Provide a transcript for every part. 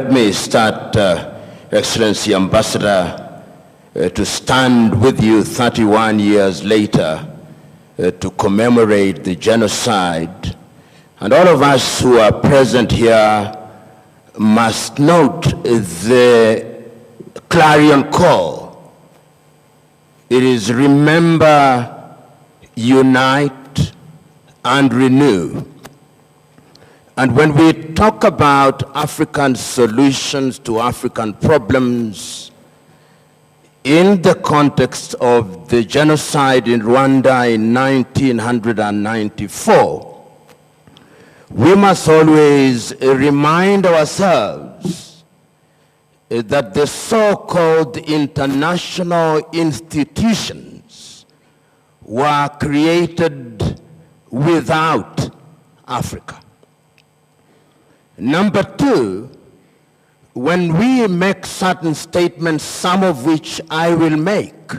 Let me start, Excellency Ambassador, to stand with you 31 years later to commemorate the genocide. And all of us who are present here must note the clarion call. It is remember, unite, and renew. And when we talk about African solutions to African problems in the context of the genocide in Rwanda in 1994, we must always remind ourselves that the so-called international institutions were created without Africa. Number two, when we make certain statements, some of which I will make,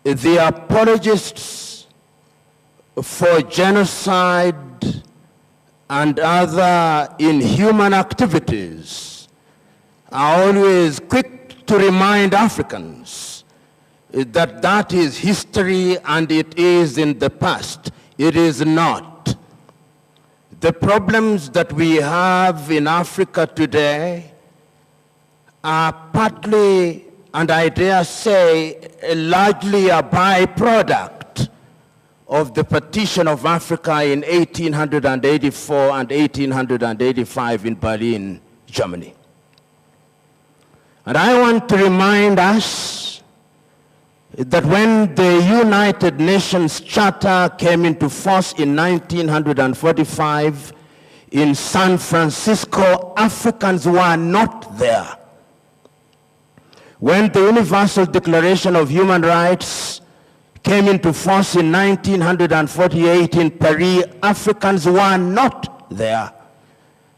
the apologists for genocide and other inhuman activities are always quick to remind Africans that that is history and it is in the past. It is not. The problems that we have in Africa today are partly, and I dare say, largely a byproduct of the partition of Africa in 1884 and 1885 in Berlin, Germany. And I want to remind us that when the United Nations Charter came into force in 1945 in San Francisco, Africans were not there. When the Universal Declaration of Human Rights came into force in 1948 in Paris, Africans were not there.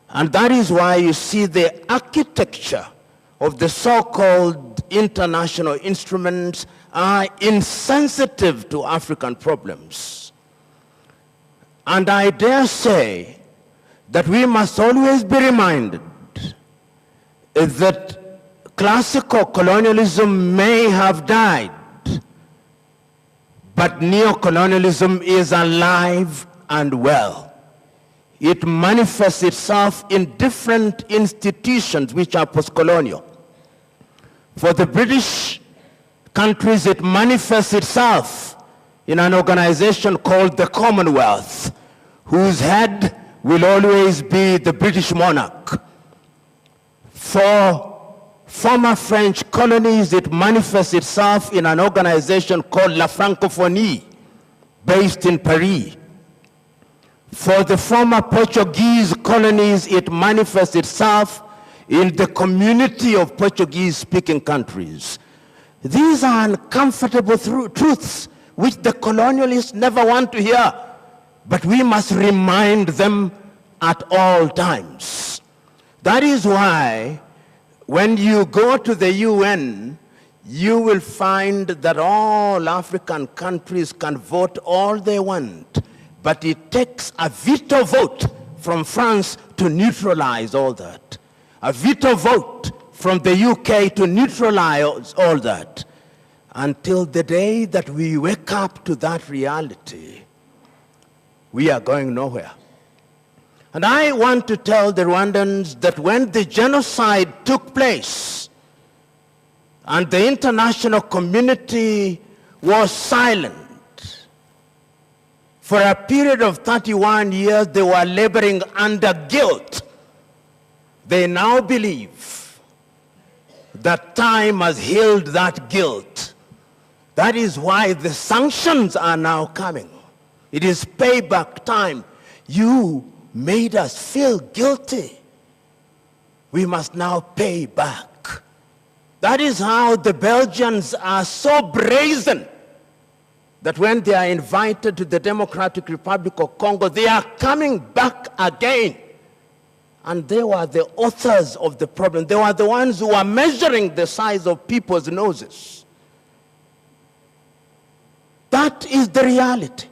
And that is why you see the architecture of the so-called international instruments are insensitive to African problems. And I dare say that we must always be reminded that classical colonialism may have died, but neocolonialism is alive and well. It manifests itself in different institutions which are post-colonial. For the British countries, it manifests itself in an organization called the Commonwealth, whose head will always be the British monarch. For former French colonies, it manifests itself in an organization called La Francophonie, based in Paris. For the former Portuguese colonies, it manifests itself in the community of Portuguese-speaking countries. These are uncomfortable truths which the colonialists never want to hear, but we must remind them at all times. That is why when you go to the UN, you will find that all African countries can vote all they want, but it takes a veto vote from France to neutralize all that. A veto vote from the UK to neutralize all that. Until the day that we wake up to that reality, we are going nowhere. And I want to tell the Rwandans that when the genocide took place and the international community was silent, for a period of 31 years, they were laboring under guilt. They now believe that time has healed that guilt. That is why the sanctions are now coming. It is payback time. You made us feel guilty. We must now pay back. That is how the Belgians are so brazen that when they are invited to the Democratic Republic of Congo, they are coming back again. And they were the authors of the problem. They were the ones who were measuring the size of people's noses. That is the reality.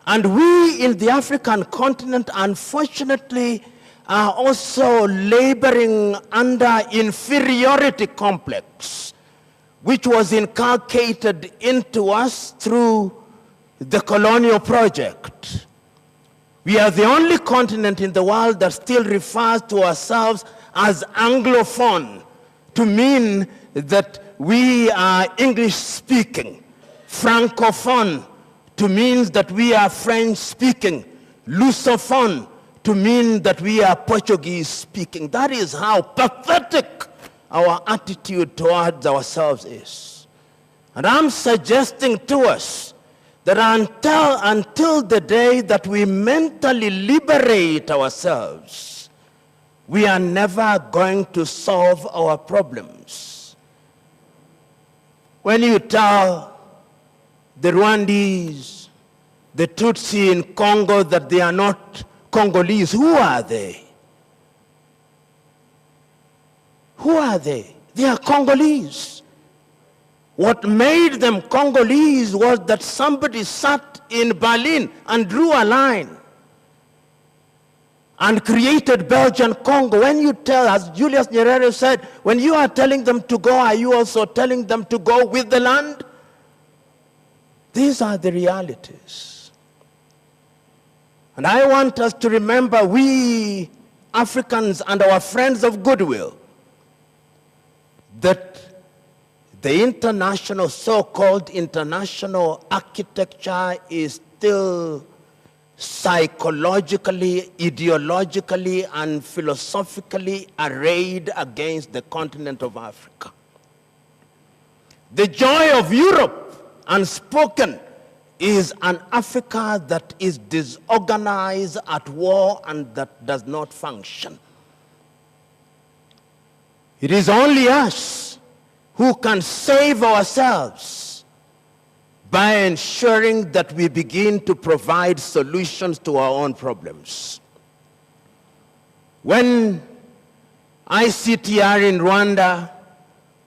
And we in the African continent, unfortunately, are also laboring under inferiority complex, which was inculcated into us through the colonial project. We are the only continent in the world that still refers to ourselves as Anglophone, to mean that we are English-speaking. Francophone, to mean that we are French-speaking. Lusophone, to mean that we are Portuguese-speaking. That is how pathetic our attitude towards ourselves is. And I'm suggesting to us that until the day that we mentally liberate ourselves, we are never going to solve our problems. When you tell the Rwandese, the Tutsi in Congo that they are not Congolese, who are they? Who are they? They are Congolese. What made them Congolese was that somebody sat in Berlin and drew a line and created Belgian Congo. When you tell, as Julius Nyerere said, when you are telling them to go, are you also telling them to go with the land? These are the realities. And I want us to remember, we Africans and our friends of goodwill, that the international, so-called international architecture is still psychologically, ideologically, and philosophically arrayed against the continent of Africa. The joy of Europe, unspoken, is an Africa that is disorganized, at war, and that does not function. It is only us who can save ourselves by ensuring that we begin to provide solutions to our own problems. When ICTR in Rwanda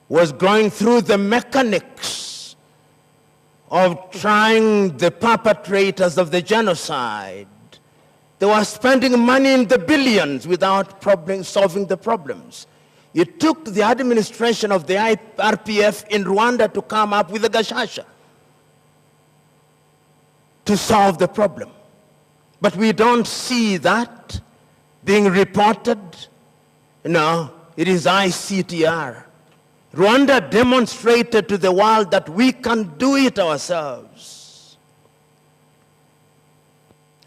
was going through the mechanics of trying the perpetrators of the genocide, they were spending money in the billions without solving the problems. It took the administration of the RPF in Rwanda to come up with a gashasha to solve the problem. But we don't see that being reported. No, it is ICTR. Rwanda demonstrated to the world that we can do it ourselves.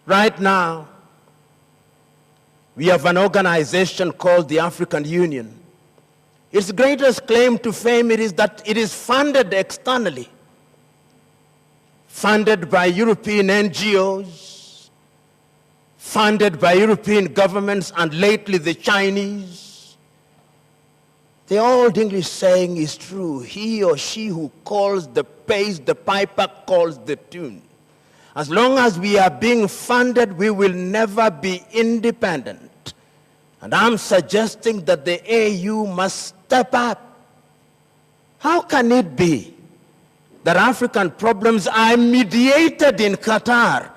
Right now, we have an organization called the African Union. Its greatest claim to fame is that it is funded externally, funded by European NGOs, funded by European governments, and lately the Chinese. The old English saying is true: he or she who pays the piper calls the tune. As long as we are being funded, we will never be independent. And I'm suggesting that the AU must step up. How can it be that African problems are mediated in Qatar?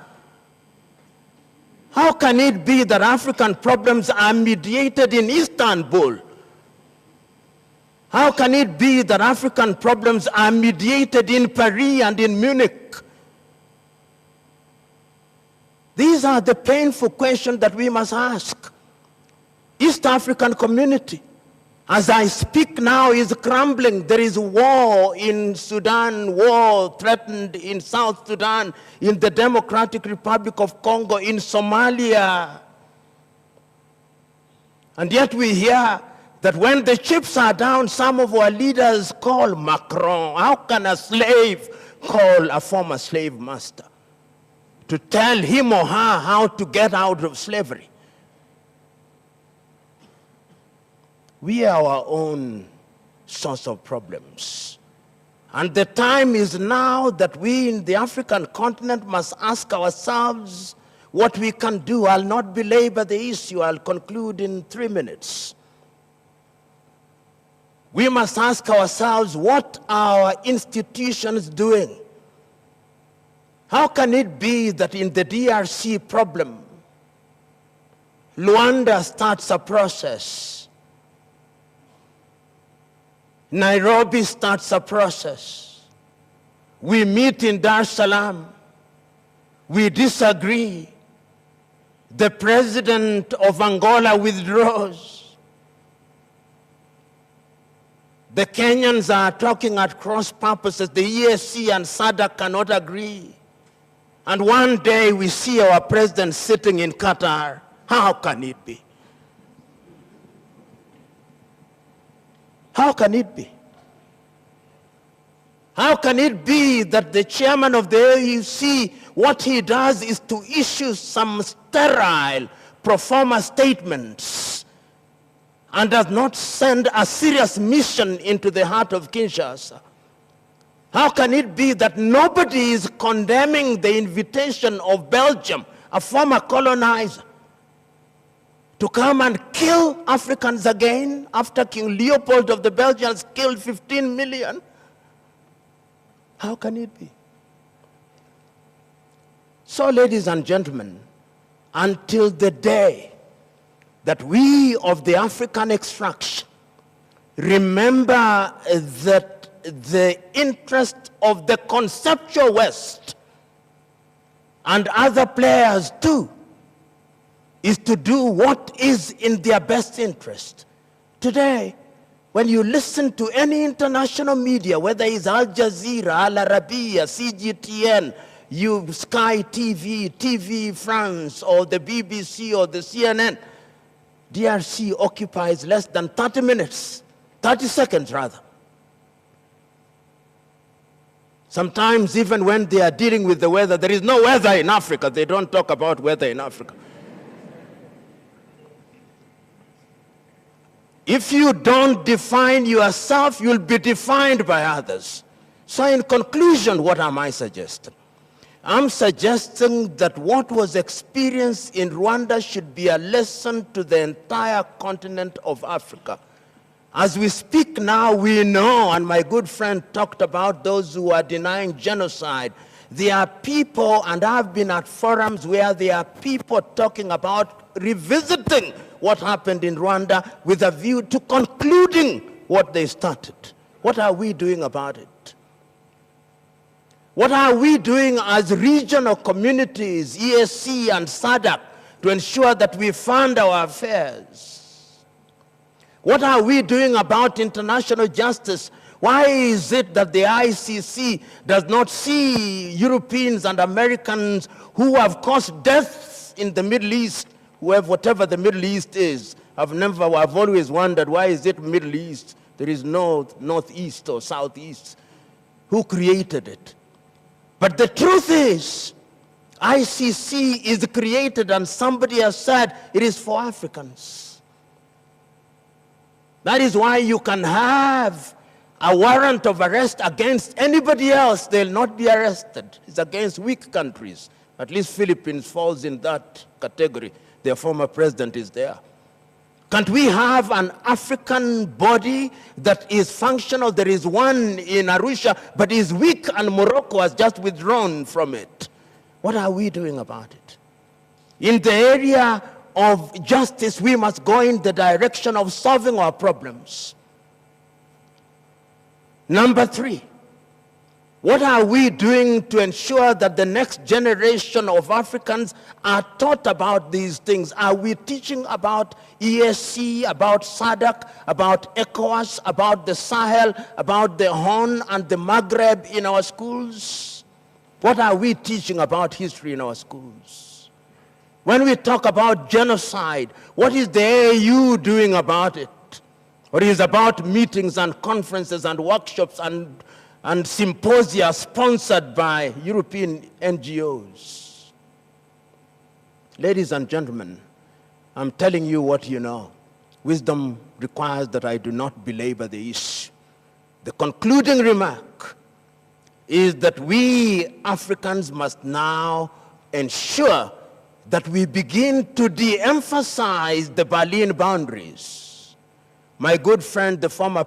How can it be that African problems are mediated in Istanbul? How can it be that African problems are mediated in Paris and in Munich? These are the painful questions that we must ask. East African community, as I speak now, is crumbling. There is war in Sudan, war threatened in South Sudan, in the Democratic Republic of Congo, in Somalia. And yet we hear that when the chips are down, some of our leaders call Macron. How can a slave call a former slave master to tell him or her how to get out of slavery? We are our own source of problems. And the time is now that we in the African continent must ask ourselves what we can do. I'll not belabor the issue. I'll conclude in 3 minutes. We must ask ourselves, what are our institutions doing? How can it be that in the DRC problem, Luanda starts a process. Nairobi starts a process. We meet in Dar es Salaam. We disagree. The president of Angola withdraws. The Kenyans are talking at cross purposes. The EAC and SADC cannot agree. And one day we see our president sitting in Qatar. How can it be? How can it be? How can it be that the chairman of the AUC, what he does is to issue some sterile pro forma statements and does not send a serious mission into the heart of Kinshasa? How can it be that nobody is condemning the invitation of Belgium, a former colonizer, to come and kill Africans again after King Leopold of the Belgians killed 15 million? How can it be? So, ladies and gentlemen, until the day that we of the African extraction remember that the interest of the conceptual West and other players too is to do what is in their best interest. Today, when you listen to any international media, whether it's Al Jazeera, Al Arabiya, CGTN, Sky TV, TV France, or the BBC or the CNN, DRC occupies less than 30 minutes, 30 seconds rather. Sometimes even when they are dealing with the weather, there is no weather in Africa. They don't talk about weather in Africa. If you don't define yourself, you'll be defined by others. So in conclusion, what am I suggesting? I'm suggesting that what was experienced in Rwanda should be a lesson to the entire continent of Africa. As we speak now, we know, and my good friend talked about those who are denying genocide. There are people, and I've been at forums where there are people talking about revisiting what happened in Rwanda with a view to concluding what they started. What are we doing about it? What are we doing as regional communities, EAC and SADC, to ensure that we fund our affairs? What are we doing about international justice? Why is it that the ICC does not see Europeans and Americans who have caused deaths in the Middle East, whatever the Middle East is? I've always wondered, why is it Middle East? There is no Northeast or Southeast. Who created it? But the truth is, ICC is created, and somebody has said it is for Africans. That is why you can have a warrant of arrest against anybody else. They'll not be arrested. It's against weak countries. At least Philippines falls in that category. Their former president is there. Can't we have an African body that is functional? There is one in Arusha, but is weak, and Morocco has just withdrawn from it. What are we doing about it? In the area of justice, we must go in the direction of solving our problems. Number 3, what are we doing to ensure that the next generation of Africans are taught about these things? Are we teaching about EAC, about SADC, about ECOWAS, about the Sahel, about the Horn and the Maghreb in our schools? What are we teaching about history in our schools? When we talk about genocide, what is the AU doing about it? Or is about meetings and conferences and workshops and symposia sponsored by European NGOs? Ladies and gentlemen, I'm telling you what you know. Wisdom requires that I do not belabor the issue. The concluding remark is that we Africans must now ensure that we begin to de-emphasize the Berlin boundaries. My good friend, the former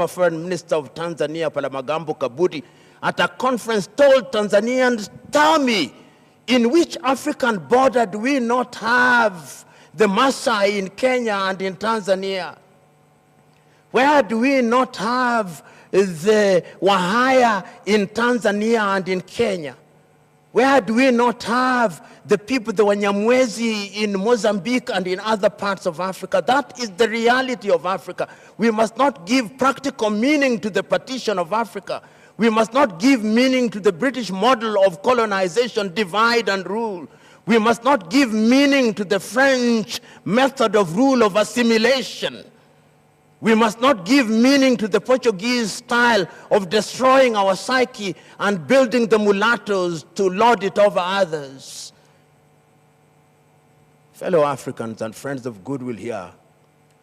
foreign minister of Tanzania, Palamagambo Kabudi, at a conference told Tanzanians, tell me, in which African border do we not have the Maasai in Kenya and in Tanzania? Where do we not have the Wahaya in Tanzania and in Kenya? Where do we not have the people, the Wanyamwezi in Mozambique and in other parts of Africa? That is the reality of Africa. We must not give practical meaning to the partition of Africa. We must not give meaning to the British model of colonization, divide and rule. We must not give meaning to the French method of rule of assimilation. We must not give meaning to the Portuguese style of destroying our psyche and building the mulattoes to lord it over others. Fellow Africans and friends of goodwill here,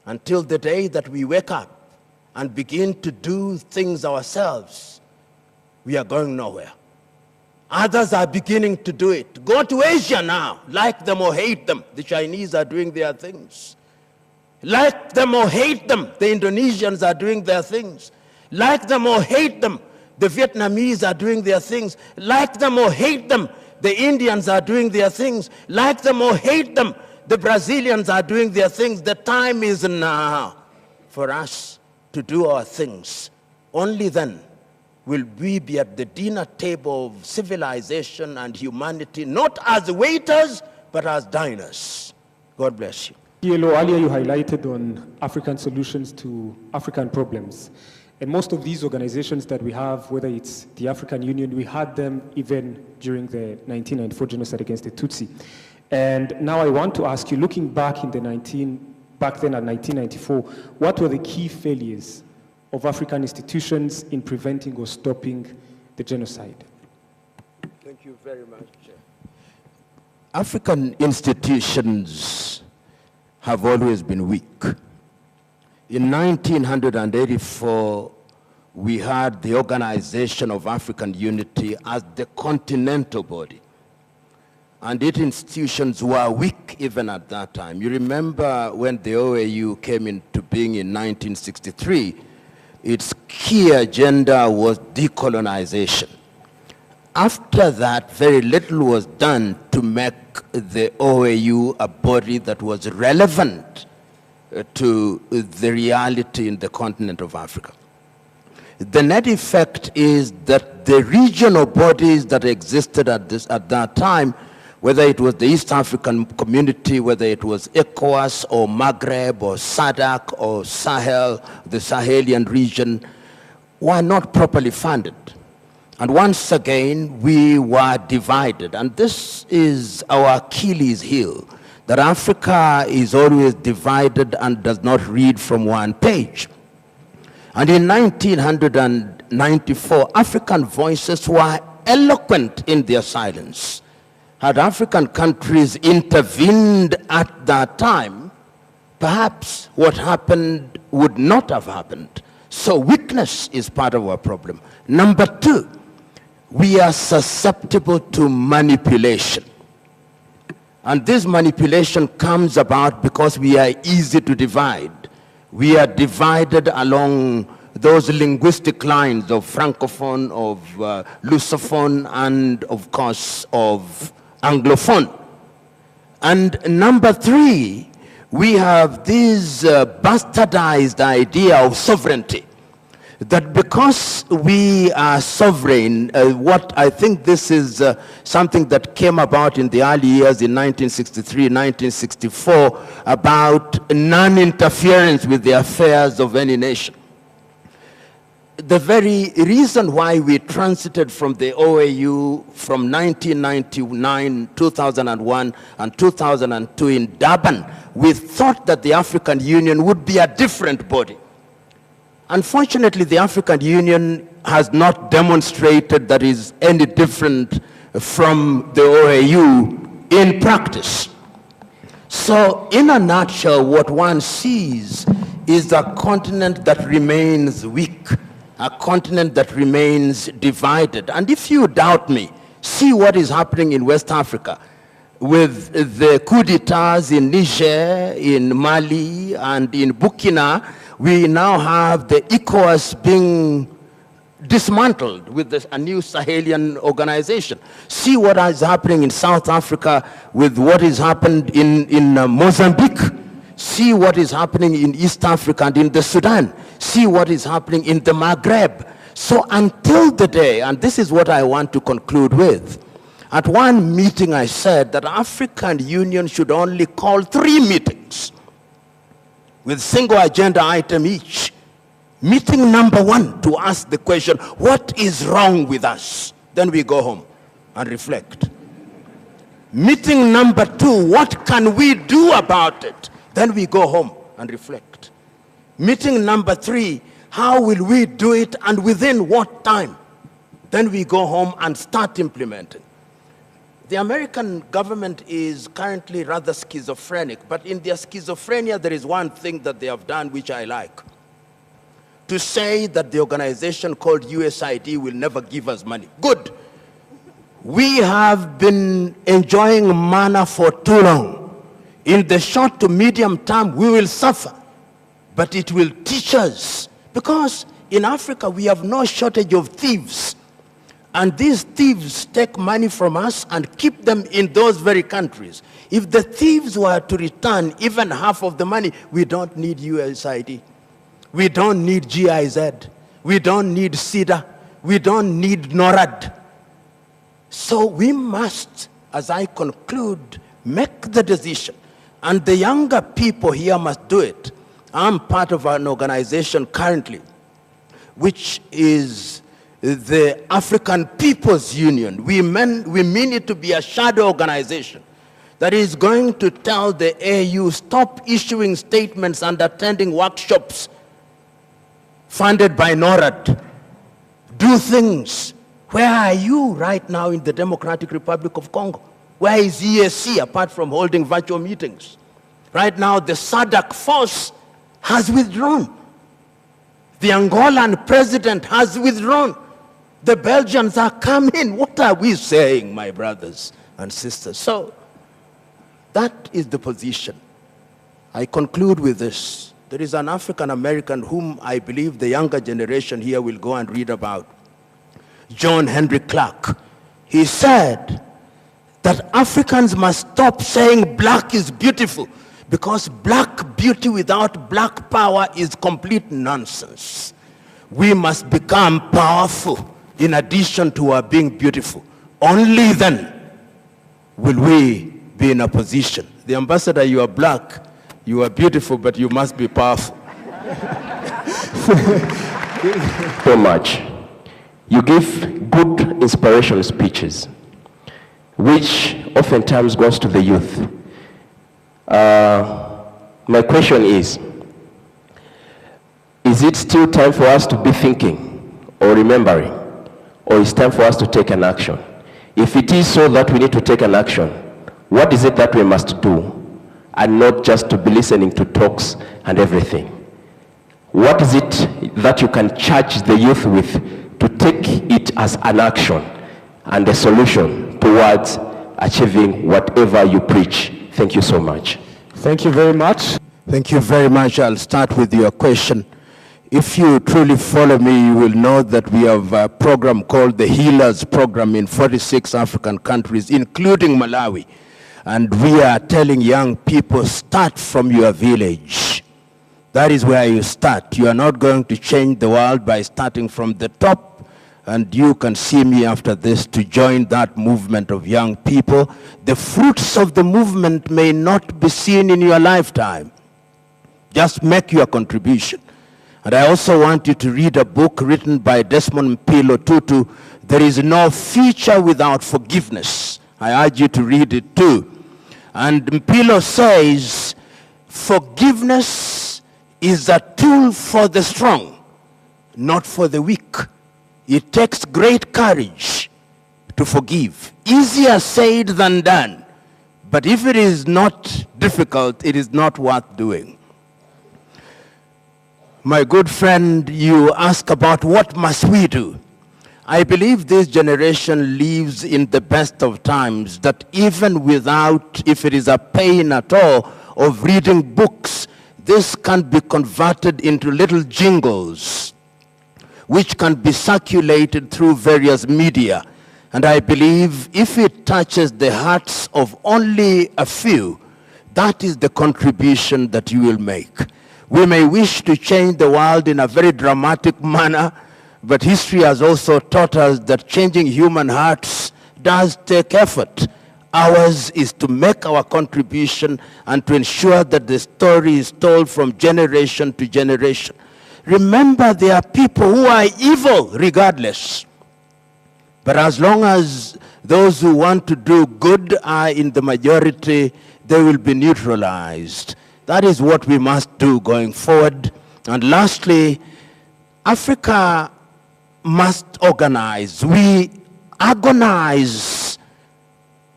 until the day that we wake up and begin to do things ourselves, we are going nowhere. Others are beginning to do it. Go to Asia now, like them or hate them. The Chinese are doing their things. Like them or hate them, the Indonesians are doing their things. Like them or hate them, the Vietnamese are doing their things. Like them or hate them, the Indians are doing their things. Like them or hate them, the Brazilians are doing their things. The time is now for us to do our things. Only then will we be at the dinner table of civilization and humanity, not as waiters, but as diners. God bless you. PLO, earlier you highlighted on African solutions to African problems. And most of these organizations that we have, whether it's the African Union, we had them even during the 1994 genocide against the Tutsi. And now I want to ask you, looking back in back then at 1994, what were the key failures of African institutions in preventing or stopping the genocide? Thank you very much, Chair. African institutions have always been weak. In 1984, we had the Organization of African Unity as the continental body. And its institutions were weak even at that time. You remember when the OAU came into being in 1963, its key agenda was decolonization. After that, very little was done to make the OAU a body that was relevant to the reality in the continent of Africa. The net effect is that the regional bodies that existed at that time, whether it was the East African Community, whether it was ECOWAS or Maghreb or SADC or Sahel, the Sahelian region, were not properly funded. And once again, we were divided. And this is our Achilles heel, that Africa is always divided and does not read from one page. And in 1994, African voices were eloquent in their silence. Had African countries intervened at that time, perhaps what happened would not have happened. So weakness is part of our problem. Number two, we are susceptible to manipulation. And this manipulation comes about because we are easy to divide. We are divided along those linguistic lines of Francophone, of Lusophone, and of course of Anglophone. And number three, we have this bastardized idea of sovereignty. That because we are sovereign, what I think this is something that came about in the early years in 1963, 1964, about non-interference with the affairs of any nation. The very reason why we transited from the OAU from 1999, 2001, and 2002 in Durban, we thought that the African Union would be a different body. Unfortunately, the African Union has not demonstrated that is any different from the OAU in practice. So, in a nutshell, what one sees is a continent that remains weak, a continent that remains divided. And if you doubt me, see what is happening in West Africa with the coup d'etats in Niger, in Mali, and in Burkina. We now have the ECOWAS being dismantled with a new Sahelian organization. See what is happening in South Africa with what is happened in Mozambique. See what is happening in East Africa and in the Sudan. See what is happening in the Maghreb. So until the day, and this is what I want to conclude with, at one meeting I said that African Union should only call 3 meetings with single agenda item each. Meeting number 1 to ask the question, what is wrong with us? Then we go home and reflect. Meeting number 2, what can we do about it? Then we go home and reflect. Meeting number 3, how will we do it and within what time? Then we go home and start implementing. The American government is currently rather schizophrenic, but in their schizophrenia there is one thing that they have done which I like. To say that the organization called USAID will never give us money. Good. We have been enjoying manna for too long. In the short to medium term, we will suffer, but it will teach us. Because in Africa, we have no shortage of thieves. And these thieves take money from us and keep them in those very countries. If the thieves were to return even half of the money, we don't need USAID. We don't need GIZ. We don't need SIDA. We don't need NORAD. So we must, as I conclude, make the decision. And the younger people here must do it. I'm part of an organization currently, which is the African People's Union. We mean it to be a shadow organization that is going to tell the AU, stop issuing statements and attending workshops funded by NORAD. Do things. Where are you right now in the Democratic Republic of Congo? Where is EAC apart from holding virtual meetings? Right now, the SADC force has withdrawn. The Angolan president has withdrawn. The Belgians are coming. What are we saying, my brothers and sisters? So, that is the position. I conclude with this. There is an African American whom I believe the younger generation here will go and read about. John Henry Clark. He said that Africans must stop saying black is beautiful, because black beauty without black power is complete nonsense. We must become powerful in addition to our being beautiful. Only then will we be in a position. The ambassador, you are black, you are beautiful, but you must be powerful. So much. You give good inspirational speeches, which oftentimes goes to the youth. My question is it still time for us to be thinking or remembering, or is it time for us to take an action? If it is so that we need to take an action, what is it that we must do, and not just to be listening to talks and everything? What is it that you can charge the youth with to take it as an action and a solution towards achieving whatever you preach? Thank you so much. Thank you very much. Thank you very much. I'll start with your question. If you truly follow me, you will know that we have a program called the Healers Program in 46 African countries, including Malawi. And we are telling young people, start from your village. That is where you start. You are not going to change the world by starting from the top. And you can see me after this to join that movement of young people. The fruits of the movement may not be seen in your lifetime. Just make your contribution. And I also want you to read a book written by Desmond PLO Tutu, There is No Future Without Forgiveness. I urge you to read it too. And Mpilo says, forgiveness is a tool for the strong, not for the weak. It takes great courage to forgive. Easier said than done. But if it is not difficult, it is not worth doing. My good friend, you ask about what must we do? I believe this generation lives in the best of times, that even without, if it is a pain at all, of reading books, this can be converted into little jingles. which can be circulated through various media. And I believe if it touches the hearts of only a few, that is the contribution that you will make. We may wish to change the world in a very dramatic manner, but history has also taught us that changing human hearts does take effort. Ours is to make our contribution and to ensure that the story is told from generation to generation. Remember, there are people who are evil regardless. But as long as those who want to do good are in the majority, they will be neutralized. That is what we must do going forward. And lastly, Africa must organize. We agonize,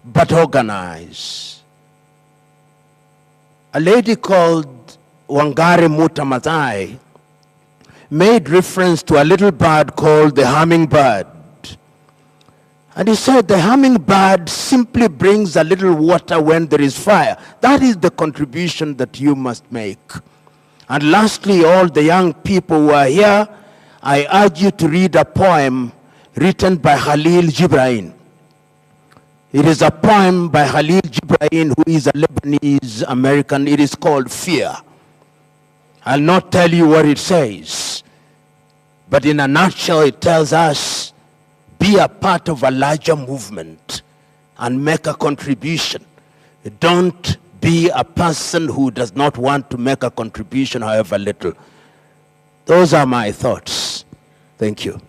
but organize. A lady called Wangari Maathai made reference to a little bird called the hummingbird. And he said the hummingbird simply brings a little water when there is fire. That is the contribution that you must make. And lastly, all the young people who are here, I urge you to read a poem written by Khalil Gibran. It is a poem by Khalil Gibran, who is a Lebanese American. It is called Fear. I'll not tell you what it says, but in a nutshell, it tells us, be a part of a larger movement and make a contribution. Don't be a person who does not want to make a contribution, however little. Those are my thoughts. Thank you.